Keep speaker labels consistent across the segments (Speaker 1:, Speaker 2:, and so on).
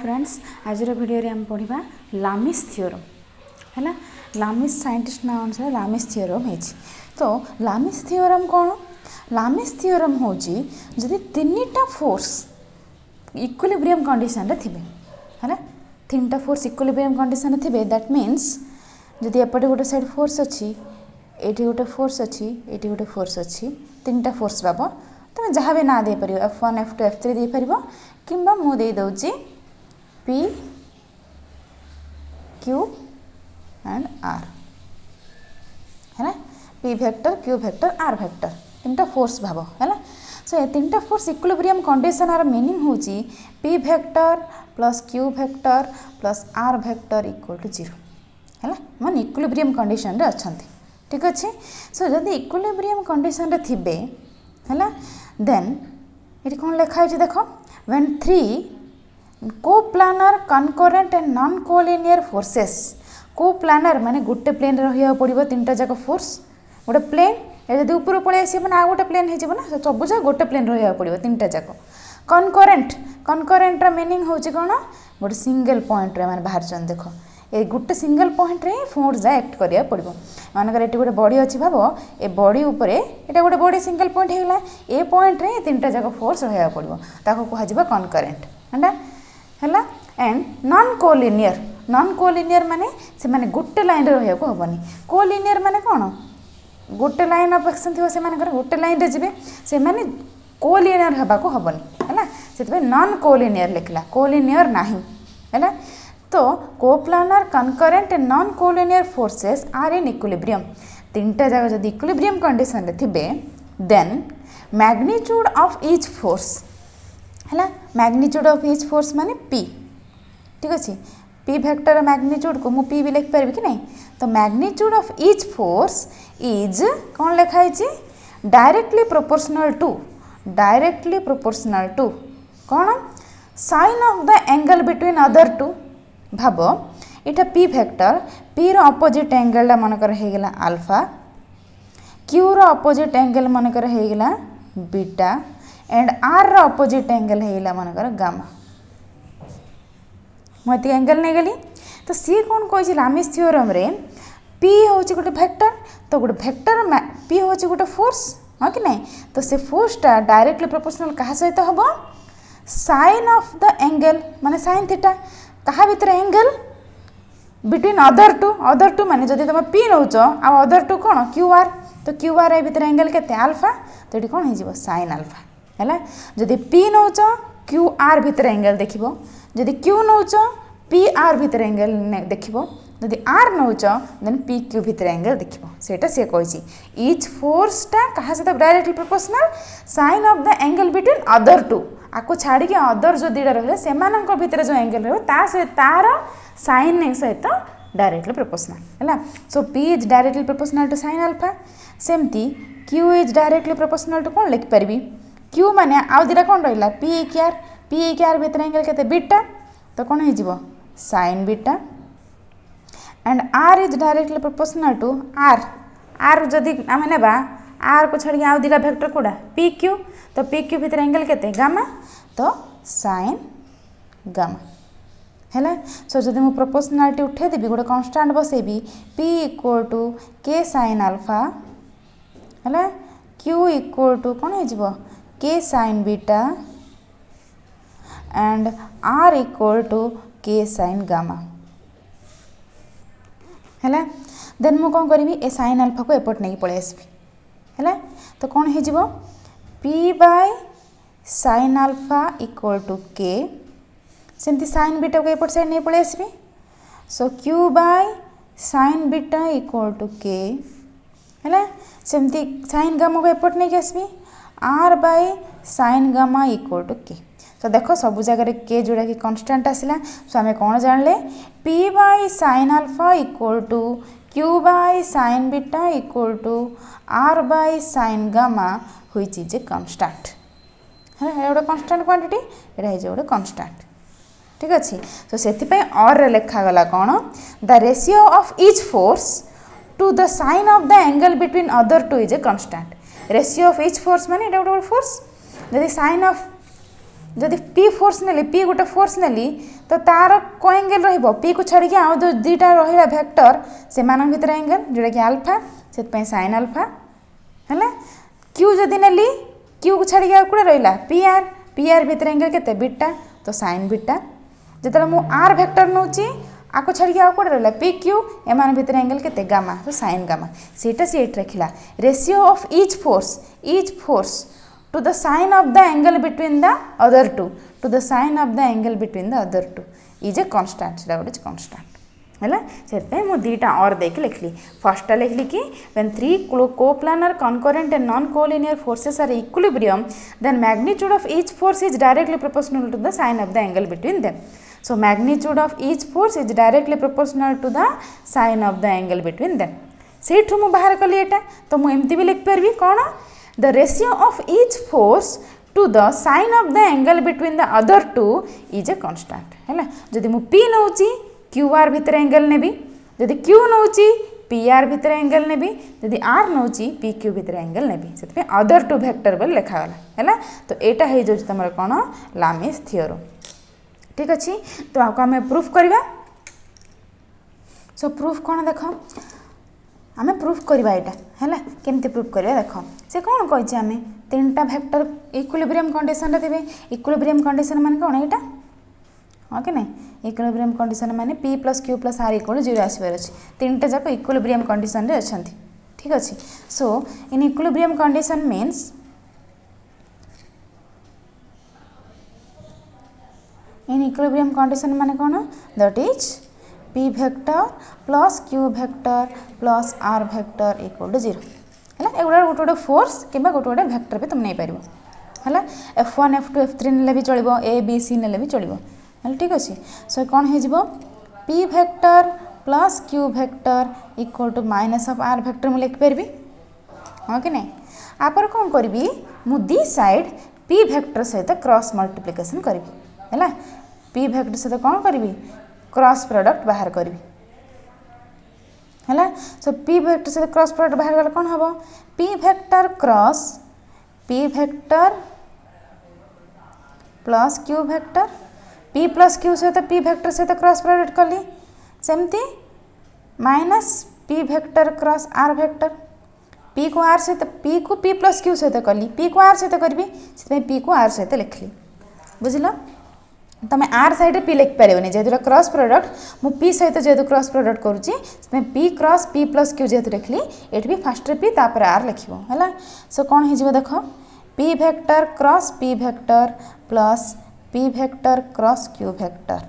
Speaker 1: Friends आज video रे हम पढ़ा लामिस थ्योरम है। लामिस साइंटिस्ट ना अनुसार लामिस थ्योरम है। तो लामिस थ्योरम कौन? लामिस थ्योरम हूँ जदि तीनटा फोर्स इक्विलिब्रियम कंडीशन रे थिबे है। तीनटा फोर्स इक्विलिब्रियम कंडीशन रे थिबे दैट मीन्स जदि एपटे गोटे साइड फोर्स अच्छी एटी गोटे फोर्स अच्छी एटी गोटे फोर्स अच्छी तीनटा फोर्स पाब तुम जहाँ भी ना दे पार F1 F2 F3 दे पार कि मुझे दे P Q एंड R है। P vector Q vector R vector तीनटा फोर्स भाव है। सो ये तीनटा फोर्स इक्विलिब्रियम कंडीशन आर मीनिंग हूँ P vector plus Q vector plus R vector equal to 0 है। माने इक्विलिब्रियम कंडीशन रे अछंती। ठीक अच्छे। सो जदि इक्विलिब्रियम कंडीशन रे थिबे है देन ये कौन लिखा है देख when three coplanar concurrent and non collinear forces. Coplanar माने गोटे प्लेन रहा पड़ो तीनटा जाक फोर्स गोटे प्लेन यदि ऊपर पड़े आस मैंने आ गोटे प्लेन हो सबुजा गोटे प्लेन रहा पड़ो तीनटा जाक। कनकरेंट कनकरेंट मीनिंग हूँ कौन गोटे सिंगल पॉइंट रे माने बाहर देख ये गोटे सिंगल पॉइंट रे फोर्स जा एक्ट करिया पड़ो। मानकर ये गोटे बॉडी अच्छी भाव ए बॉडी उपरे एटा गोटे बॉडी सिंगल पॉइंट होगा ए पॉइंट रे तीनटा जाक फोर्स रहा पड़ो ताको कह कनकरेंट है। एंड नॉन कोलिनियर माने से माने गोटे लाइन रे रहा हेबनी। कोलिनियर माने कौन गोटे लाइन ऑफ एक्शन थी से गोटे लाइन रे जिवे से माने कोलिनियर हेबाको हेबनी है। से नॉन कोलिनियर लिखला कोलिनियर नाही है। तो coplanar concurrent and non collinear forces are in equilibrium. तीनटा जगह जब इक्विलिब्रियम कंडीशन रे थिबे then magnitude of each force है। मैग्नीट्यूड ऑफ ईच फोर्स माने P। ठीक अच्छे। P वेक्टर मैग्नीट्यूड को मु P भी लिख पारि कि नहीं। तो magnitude of each force is कौन लिखा है डायरेक्टली प्रोपोर्शनल टू कौन sine of the angle between other two. भाव इटा P वेक्टर P रो अपोजिट एंगल मनकर हेगला अल्फा Q रो अपोजिट एंगल मनकर हेगला बीटा एंड R रो अपोजिट एंगल हेगला मनकर गामा। मत एंगल नहीं गली तो सी कौन कही लामिस थ्योरम रे P हूँ गोटे वेक्टर तो गोटे वेक्टर P हूँ गोटे फोर्स हाँ कि नहीं। तो से फोर्सटा डायरेक्टली प्रोपोर्शनल क्या सहित हम साइन ऑफ द एंगल माने साइन थीटा कहा भीतर एंगल बिटवीन अदर टू माने जदि तुम P नौच आ अदर टू कौन QR तो QR ए भीतर एंगल केते अल्फा तो ये कौन हो साइन अल्फा है। जदि P नौच QR भीतर एंगल देखिबो जदि Q नौच PR भीतर एंगल देखिबो जदि R नौच देन PQ भीतर एंगल देखिबो सेटा से कहिछि ईच फोर्सटा कहा सहित directly proportional sine of the angle between other two आपको छाड़ी के अदर जो दीटा रहे से भितर जो एंगल रही तार साइन सहित डायरेक्टली प्रोपोर्शनल है। So P is directly proportional to sine alpha सेमती Q is directly proportional to कौन लिखिपारि Q माने आउ दीटा कौन रहा P क्यार भीतर एंगल के बीटा तो कौन हो sine beta and R is directly proportional to R जदि आम ने R को छाड़ी आउ दीटा वेक्टर कोड़ा PQ तो PQ भीतर एंगल केते गामा तो साइन गामा है। सो जदि मु प्रोपोर्शनालिटी उठे देबी गोटे कांस्टेंट बसेबी P equal to K sine alpha है Q इक्वल टू कौन हो K sine beta and R equal to K sine gamma है। देन मु कौन करी ए साइन अल्फा को एपट नहीं पड़े आसबी है। तो कौन हो P by sine alpha equal to K सेमती साइन बीटा को एपट साइड नहीं पड़े आसबी। So Q by sine beta equal to K है। सेमती साइन गामा को एपट नहीं आसबी R by sine gamma equal to K। तो देखो सब जगह K जोड़ा कि कांस्टेंट आसला सो आम कौन जानले P by sine alpha equal to Q by sine beta equal to R by sine gamma which is a constant है। गोटे कांस्टेंट क्वांटिटी एटा गोटे कांस्टेंट। ठीक अच्छे। तो से और लिखा गला कौन the ratio of each force to the sine of the angle between other two is a constant. Ratio of each force माने एटा गोटे फोर्स जदि साइन ऑफ जदि पी फोर्स नेली पी गोटे फोर्स नेली तो तार को एंगल रहिबो पी को छाड़ी आउ जो दुईटा रहिला वेक्टर से मान भितर एंगल जोटा कि अल्फा से साइन अल्फा है क्यू जदि नेली क्यू को छाड़ी आउ कोड़े रहिला पी आर भितर एंगल केते बीटा तो साइन बीटा जिते मु आर वेक्टर नौची आपको छाड़ी आउ कोड़े रहिला पी क्यू एमान भितर एंगल केते गामा तो साइन गामा सेटा से एट रखिला ratio of each force to the sine of the angle between the other two to the sine of the angle between the other two is a constant सेटा गोटे constant हैला से मु दीटा और देके लिखली फर्स्ट लिखली कि when three coplanar concurrent and non collinear forces are equilibrium then magnitude of each force is directly proportional to the sine of the angle between them so magnitude of each force is directly proportional to the sine of the angle between them सेठु मु बाहर कली एटा तो मु एमती भी लिख परबी कोन the ratio of each force to the sine of the angle between the other two is a constant है जदि मु p नौची qr भितर एंगल नेबी जदि q नौची pr भितर एंगल नेबी जदि r नौची pq भितर एंगल नेबी सेते अदर टू वेक्टर बोल लिखा गला है तो एटा हे जो तमर कोन लामिस थ्योरम ठीक अछि तो आको हमें प्रूफ करबा सो प्रूफ कोन देखो आमे प्रूफ करवा एटा हैला केमती प्रूफ करवा देखो से कौन कहि आमे तीनटा वेक्टर इक्विलिब्रियम कंडीशन रे देबे इक्विलिब्रियम कंडीशन माने कोन एटा हां कि नहीं इक्विलिब्रियम कंडीशन माने p + q + r = 0 आसीबार अछि तीनटा जाक इक्विलिब्रियम कंडीशन रे अछंती ठीक अछि so in equilibrium condition means in equilibrium condition माने कोन that is p vector plus q vector plus r vector = 0 है एगुड़ा गोटे गोटे फोर्स कि गोटे गोटे वेक्टर भी तुम नहीं पार है f1 f2 f3 ने भी चलो a b c ने भी चलो है ठीक अच्छे सो कौन हो p vector plus q vector = minus of r vector मुझे लिखिपारि हाँ कि नहीं आपर कौन करी मु दी साइड p वेक्टर सहित क्रॉस मल्टीप्लिकेशन करी है p वेक्टर सहित कौन करी क्रॉस प्रोडक्ट बाहर करी है सो p वेक्टर से क्रॉस प्रोडक्ट बाहर गला कौन हम p vector cross p vector plus q vector p plus q सहित p वेक्टर सहित क्रॉस प्रोडक्ट कली सेमती minus p vector cross r vector p को r सहित p को p प्लस q सहित कली p को r सहित करी से p को r सहित लिखली बुझल तुम आर साइड पी लिख पारे जेहतु क्रॉस प्रोडक्ट मु पी सहित जेहतु क्रॉस प्रोडक्ट करुच्ची P cross P plus Q जेहतु लिखली ये भी फास्ट पी तापर आर लिखो है सो कौन हो देख P vector cross P vector plus P vector cross Q vector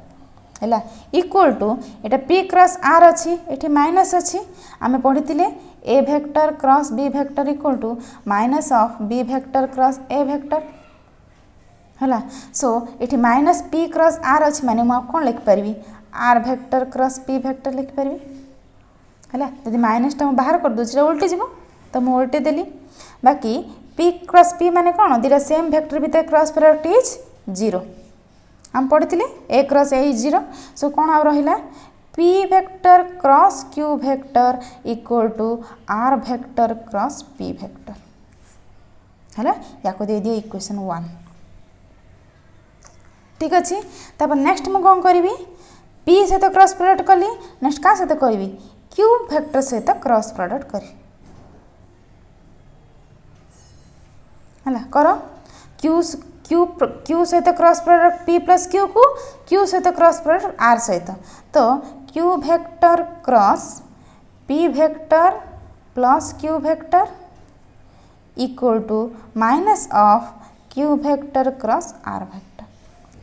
Speaker 1: है इक्वल टू एटा पी क्रॉस आर अच्छी ये माइनस अच्छी आम पढ़ी A vector cross B vector equal to minus of B vector cross A vector है so ये minus P cross R अच्छी माने मुझे कौन लिखिपारि R vector cross P vector लिखिपारि है जब माइनसटा मुझे बाहर कर दूसरा उल्टी जीव तो मुझे उल्टी देली बाकी पी क्रॉस पी माने कौन दीटा सेम वेक्टर भितर क्रॉस प्रोडक्ट इज 0 आम पढ़ी ए क्रॉस ए इज 0 सो कौन आ रहा P vector cross Q vector equal to R vector cross P vector है या दे दिए इक्वेशन 1 ठीक अच्छे तापर नेक्स्ट मु कौन करी पी सहित क्रॉस प्रोडक्ट कली नेक्स्ट क्या सहित करी क्यू वेक्टर सहित क्रॉस प्रोडक्ट करी है कर क्यू क्यू क्यू सहित cross product P plus Q को क्यू सहित क्रॉस प्रोडक्ट आर सहित तो Q vector cross P vector plus Q vector equal to minus of Q vector cross R vector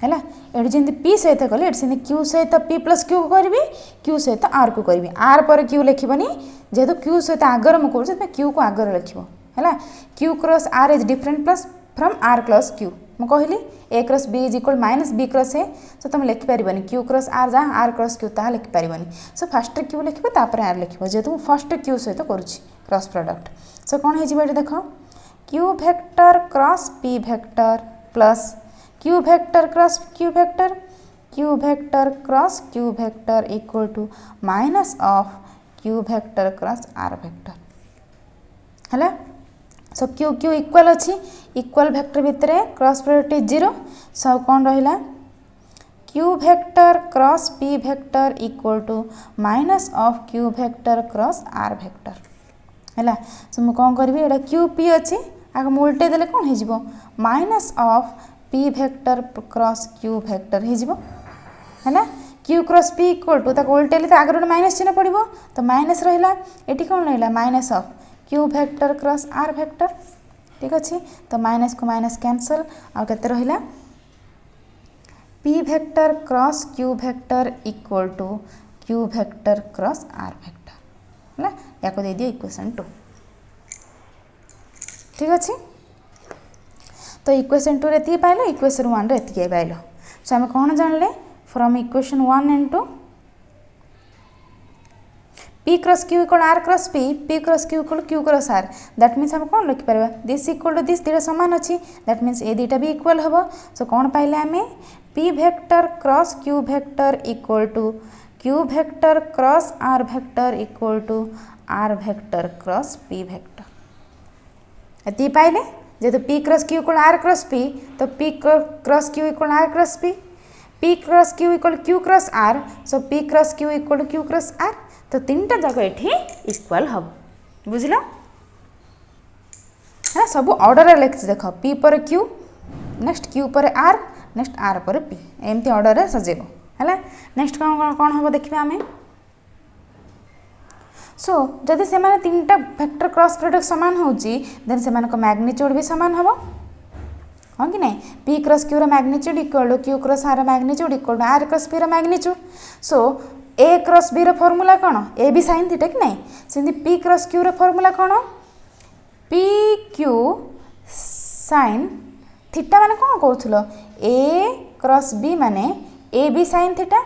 Speaker 1: है ये जमी पी सहित कले ये क्यू सहित पी प्लस क्यू को करी क्यू सहित आर को करी आर पर क्यू लिखनी जेहेतु क्यू सहित आगर मुझे क्यू को आगर लिख है Q cross R is different plus from R plus Q मुझे कहली A cross B is equal minus B cross A so तुम लिखिपार क्यू क्रॉस आर जहाँ आर क्रॉस क्यू ता लिखिपार सो फास्ट क्यू लिखे तापर आर लिख जेहेतु फर्स्ट क्यू सहित करुच्ची क्रॉस प्रोडक्ट सो कौन हो देख Q vector cross P vector plus Q vector cross Q vector cross Q vector equal to minus of Q vector cross R vector है so Q Q equal अच्छी equal vector भितर cross product 0 so कौन रहा Q vector cross P vector equal to minus of Q vector cross R vector है। So मुझे कौन करी एटा Q P अच्छी आगे उल्टे देले कौन हो minus of P vector cross Q vector है Q cross P equal to ताको उल्टे तो आगे गोटे माइनस चिन्ह पड़ो तो माइनस रहा ये कौन रहा minus of Q vector cross R vector ठीक अच्छे तो माइनस को माइनस कैंसल आउ केते रहिला P vector cross Q vector equal to Q vector cross R vector है या को दे दियो इक्वेशन 2 ठीक अच्छे तो इक्वेशन 2 रे पाइल इक्वेशन 1 रे पाइल सो आम कौन जानले from equation 1 into P cross Q equal R cross P cross Q equal Q cross R that means हम कौन लिखि पारबा दिस इक्वल टू दिस दुटा समान अच्छी दैट मीन्स ए दुटा भी इक्वल हम सो कौन पाइले आम P vector cross Q vector equal to Q vector cross R vector equal to R vector cross P vector ये पाइले जेहेतु P cross Q equal R cross P तो P cross Q equal R cross P cross Q equal Q cross R सो P cross Q equal Q cross R तो तीनटा जाक ये equal हम बुझल है सब ऑर्डर लिखी देख P पर Q नेक्स्ट Q पर R नेक्स्ट R पर P एमती ऑर्डर सजेब है नेक्स्ट कौन कौन हम देखा आम सो जदि से माने तीनटा वेक्टर क्रॉस प्रोडक्ट समान होची देन से मानको मैग्नीट्यूड भी समान हम हाँ कि नहीं P cross Q magnitude equal to Q cross R magnitude equal to R cross P magnitude so A cross B formula कौन ए बी साइन थीटा कि नहीं सेमती P क्रॉस Q फॉर्मूला कौन P Q साइन थीटा माने कौन कहूल A cross B माने A B sine theta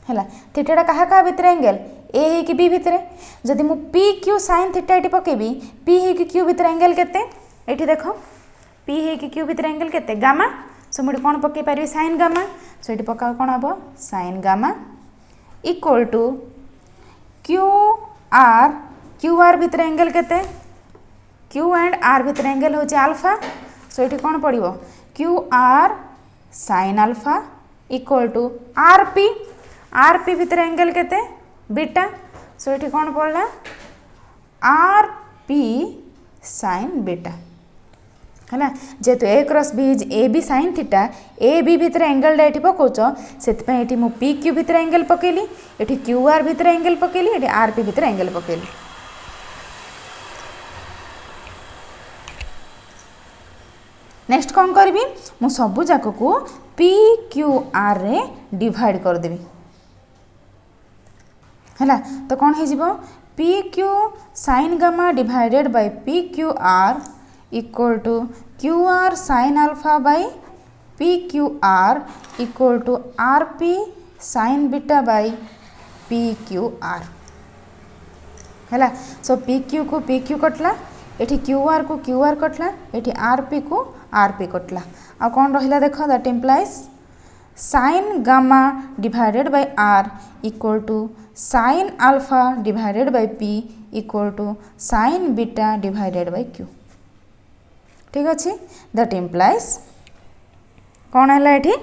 Speaker 1: है थीटा क्या क्या भितर एंगल ए है कि बी भितर जदि मु P Q साइन थीटा ये पकेबी P है कि Q भितर एंगल केते ये देख P है कि Q भितर एंगल केते गामा सो मुझे कौन पकई पारि साइन गामा सो ये पका कौन हम sine gamma equal to Q R भितर एंगल केते क्यू एंड आर भितर एंगल होची अल्फा सो ये कौन पड़ो Q R sine alpha equal to R P भितर एंगल केते बीटा सो ये कौन पड़ला आर पी साइन बीटा है जेहेतु A cross B is A B sine theta A B भितर एंगल ये पकाच से ये पी क्यू भितर एंगल पकेली ये क्यू आर भितर एंगल पकेली ये आर पी भितर एंगल पकेली नेक्स्ट कौन करी मु सबू जाक को पी क्यू आर रे डिवाइड करदेवी है तो कौन हो P Q sine gamma divided by P Q R equal to Q R sine alpha by P Q R equal to R P sine beta by P Q R है so P Q को P Q कटला ये Q R को Q R कटला ये R P को R P कटला आ कौन रहा देख that implies sine gamma divided by R equal to sine alpha divided by P equal to sine beta divided by Q ठीक अच्छे दैट इम्प्लाइज कौन है ये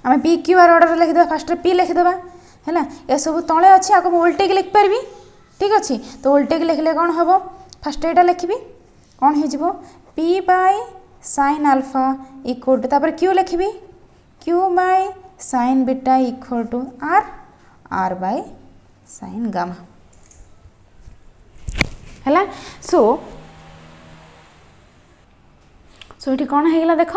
Speaker 1: आम पी क्यू आर ऑर्डर लिखिद फास्ट पी लिखिद है ये सब तले अच्छे आपको मुझे उल्टे लिखिपारि ठीक अच्छे तो उल्टे लिखले कौन हम फास्ट यहाँ लिखी कौन हो P by sine alpha equal to तापर क्यू लिखी Q by sine beta equal to R R by sine gamma है सो ये कौन होगा देख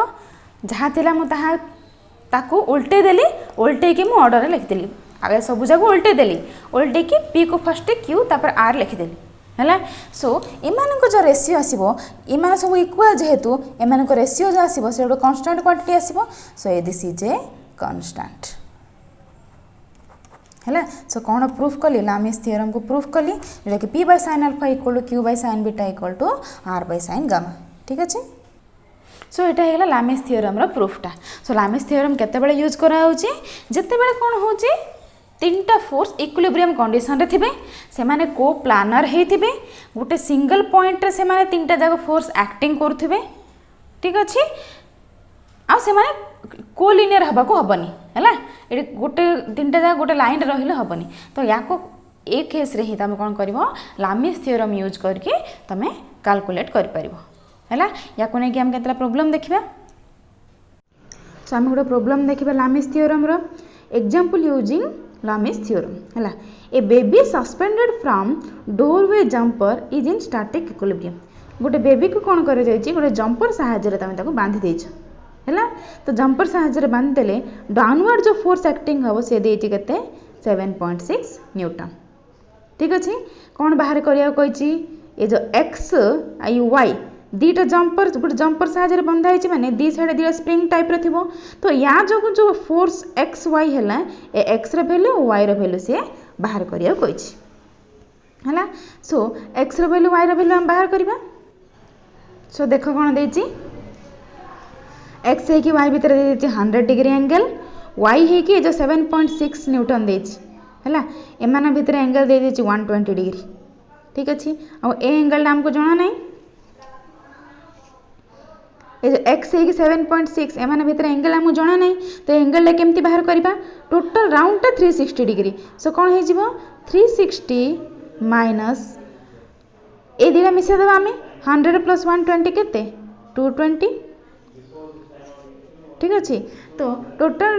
Speaker 1: जहाँ थी मुझे उल्टे देली उल्टे कि मुझे ऑर्डर लिखिदेली आगे सब जगह उल्टे देली उल्टे कि पी को फर्स्ट क्यू तापर आर लिखिदेली है सो एमान जो रेसीो आसो एम सब इक्वल जेहेतु एम रेसीो जो आसो से गोटे कन्स्टाट क्वांटिटी आसो सो ए दिस इज ए कन्स्टाट है सो कौन प्रूफ कली लामिस थ्योरम को प्रूफ कली जोटा कि P by sine alpha equal to Q by sine beta equal to R by sine gamma ठीक अच्छे सो यहाँ है लामिस थ्योरम प्रूफटा सो लामिस थ्योरम केतेबेले यूज कराउची जेतेबेले कौन होची तीनटा फोर्स इक्विलिब्रियम कंडीशन रे थिबे से माने को प्लानर हेथिबे गोटे सिंगल पॉइंट रे से माने तीनटा जाक फोर्स एक्टिंग करथिबे ठीक अछि आ से माने कोलिनियर हबा को हबनी हैला एडी गोटे तीनटा जाक गोटे लाइन रे रहिले हबनी तो याको ए केस रे ही तमे कोन करबो लामिस थ्योरम यूज करके तमे कैलकुलेट कर परिबो हैला याको नै कि हम केतला प्रॉब्लम देखिबा सो हम गोटे प्रॉब्लम देखिबा लामिस थ्योरम रो एग्जांपल यूजिंग लामिस थ्योरम हैला a baby suspended from doorway jumper is in static equilibrium गोटे बेबी को कोन करे जाय छी गोटे जंपर सहायता रे तमे ताको बांधी देछ हैला तो जंपर सहायता रे बांध देले डाउनवर्ड जो फोर्स एक्टिंग हबो से देछि केते 7.6 न्यूटन ठीक अछि कोन बाहर करिया कोइ छी ए जो x आई y दीटा जंपर गोटे जंपर सहायता बंधा है माने दी साइड दीटा स्प्रिंग टाइप रो थिबो तो या जो फोर्स एक्स वाई हैला ए एक्स रो वैल्यू वाई रो वैल्यू से बाहर करिया कोइ छी हैला सो एक्स रो वैल्यू वाई रो वैल्यू हम बाहर करबा सो देखो कोन देछि एक्स है कि वाई भीतर देछि 100 डिग्री एंगल वाई है कि जो 7.6 न्यूटन देछि हैला एमाना भीतर एंगल दे देछि 120 डिग्री ठीक अछि आ ए एंगल हमको जणा नै एक्स है कि 7.6 एमाना भीतर एंगल हमको जणा नै तो एंगल ले केमती बाहर करबा टोटल राउंड टा 360 डिग्री सो कोन हे जिवो 360 माइनस ए दिरा मिसा दबा हमें 100 प्लस 120 केते 220 ठीक अछि तो टोटल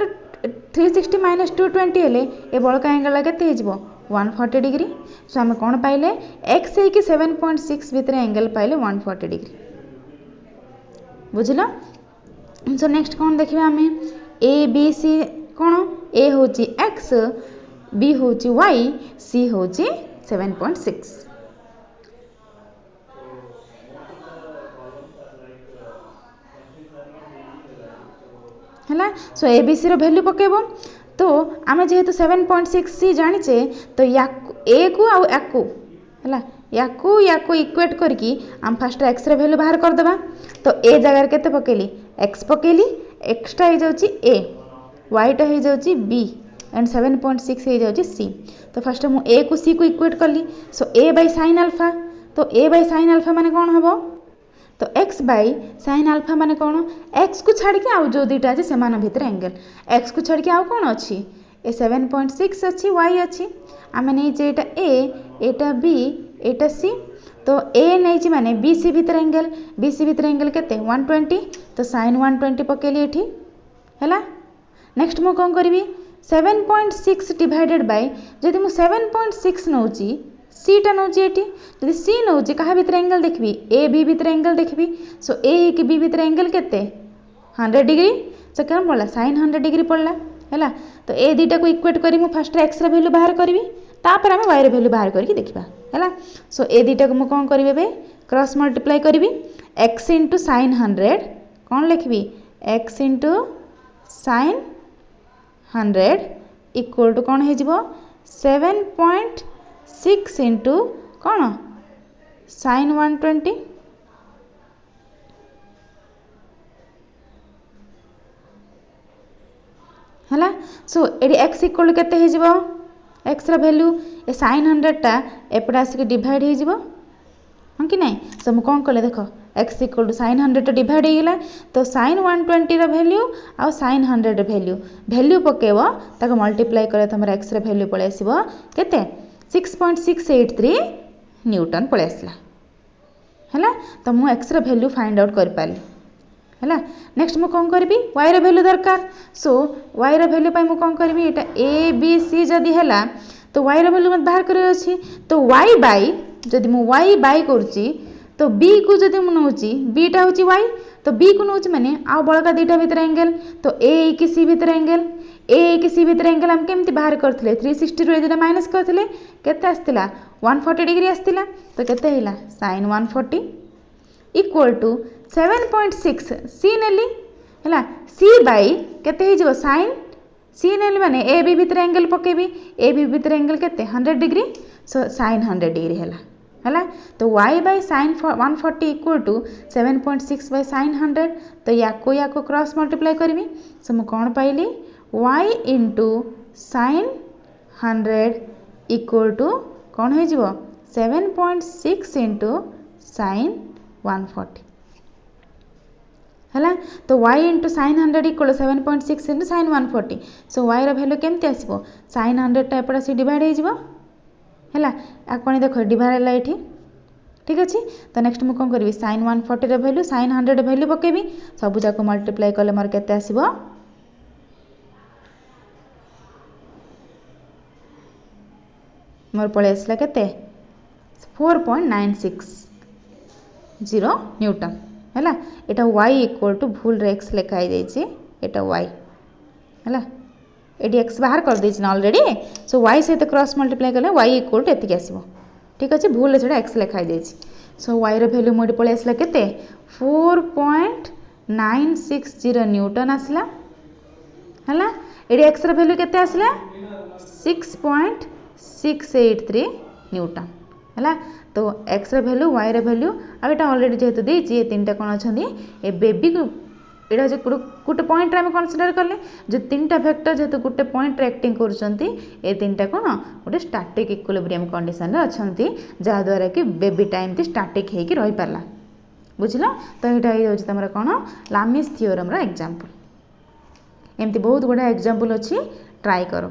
Speaker 1: 360 माइनस 220 हेले ए बड़का एंगल केते हे जिवो 140 डिग्री सो हम कोन पाइले x है कि 7.6 भीतर एंगल पाइले 140 डिग्री बुझला सो नेक्स्ट कोन देखिबा हमें a b c cone a होची x b होची y c होची 7.6 हैला सो A B C row value पकेबो तो आमे जेहेतु 7.6 सी जानिचे तो या ए को आ याकू हैला याकू इक्वेट करके हम फर्स्ट एक्स रे वैल्यू बाहर कर देबा तो ए जगह केते पकेली x पकेली x टा हे जाउची a y टा हे जाउची b एंड 7.6 हे जाउची c तो फर्स्ट मु a को c को इक्वेट करली सो a बाय sin अल्फा तो a बाय sin अल्फा माने कोन हबो तो x बाय sin अल्फा माने कोन x को छाड़ के आउ जो दीटा जे समान भीतर एंगल x को छाड़ के आउ कोन अछि ए 7.6 अछि y अछि आमे नै जे एटा a Etah b Etah c तो a नै छी माने bc भीतर एंगल केते 120 तो sin 120 पकेली एठी हैला नेक्स्ट मु कोन करबी 7.6 डिवाइडेड बाय जदि मु 7.6 नउची c टा नउची एठी जदि c नउची कहा भीतर एंगल देखबी a b भीतर एंगल देखबी सो a कि b भीतर एंगल केते 100 डिग्री सो केन पड़ला sin 100 डिग्री पड़ला हैला तो ए दीटा को इक्वेट करी मु फर्स्ट x रा वैल्यू बाहर करबी तापर हम y रा वैल्यू बाहर करके देखबा हैला सो ए दीटा को मु कोन करबे बे क्रॉस मल्टीप्लाई करबी x * sin 100 कोन लिखबी x * sin 100 इक्वल टू कोन हे जिवो 7.6 into कोन sin 120 हैला सो एडी x इक्वल केते हे जिवो x रा वैल्यू ए sin 100 टा एपडा आसी डिवाइड हे जिवो हम कि नै सो हम कोन करले देखो x इक्वल टू sin 100 टा डिवाइड हे गेला तो sin 120 रा वैल्यू आ sin 100 रा वैल्यू पकेबो ताको मल्टीप्लाई करे त हमर x रा वैल्यू पळे आसीबो केते 6.683 न्यूटन पळे आसला हैला तो मु x रा वैल्यू फाइंड आउट कर पाली हैला नेक्स्ट मु कोन करबी y रा वैल्यू दरकार सो y रा वैल्यू पय मु कोन करबी एटा a b c जदी हैला तो y रा वैल्यू मत बाहर करे अछि तो y बाय जदी मु y बाय करछि तो b को जदी मु नउछि b टा होछि y तो b को नउछि माने आ बळका दीटा भीतर एंगल तो a कि c भीतर एंगल a कि c भीतर एंगल हम केमति बाहर करथले 360 रो एदिना माइनस करथले केते आस्तिला 140 डिग्री आस्तिला तो केते हिला sin 140 इक्वल टू 7.6 c नेली हैला c बाय केते हे जो sin c नेली माने a b भीतर एंगल पकेबी a b भीतर एंगल केते 100 डिग्री सो sin 100 डिग्री हैला तो y by sin 140 equal to 7.6 by sin 100 तो याको क्रॉस मल्टीप्लाई करबी सो मु कोन पाइली y into sin 100 equal to कौन हो 7.6 इंटू sin 140 है। तो y into sin 100 equal 7.6 into sin 140। So y रो वैल्यू केमती आसो sin 100 टा एपटा सी डिवाइड हो है कौन देख डिवाइड है ये ठीक अच्छे। तो नेक्स्ट मुझे कौन करी sin 140 वैल्यू sin 100 वैल्यू पकेबी सबू जाक मल्टीप्लाई कले मोर केते आसीबो मोर पळे आसला केते 4.960 न्यूटन है। एटा y इक्वल टू भूल रे x लिखाई देछि एटा y है एटी x बाहर कर देछि ना ऑलरेडी। सो y सहित क्रॉस मल्टीप्लाई कले y इक्वल टू एतिक आसीबो ठीक अच्छे। भूल से x लिखाई देछि। सो y रो वैल्यू मोटी पळे आसला केते 4.960 न्यूटन आसला है। एटी x रो वैल्यू केते आसला 6.683 न्यूटन है। तो x रो वैल्यू y रो वैल्यू आटा ऑलरेडी जेहेतु देछि ये तीनटा कोन अछंदी ए बेबी को एटा जे गोटे पॉइंट रे हम कंसीडर करले जो तीनटा वेक्टर जेहेतु गोटे पॉइंट रे एक्टिंग करूछंती ए तीनटा कोन गोटे स्टैटिक इक्विलिब्रियम कंडीशन रे अछंती जहा द्वारा कि बेबी टाइम ती स्टैटिक हे कि रहि परला बुझिलो। तो एटा हे होछि तमरा कोन लामिस थ्योरम रो एग्जांपल एमती बहुत गुडा एग्जांपल अछि ट्राई करो।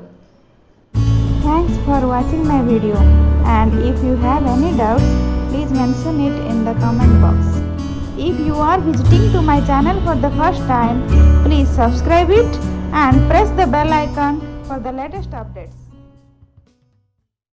Speaker 2: Thanks for watching my video, and if you have any doubts, please mention it in the comment box. If you are visiting to my channel for the first time, please subscribe it and press the bell icon for the latest updates.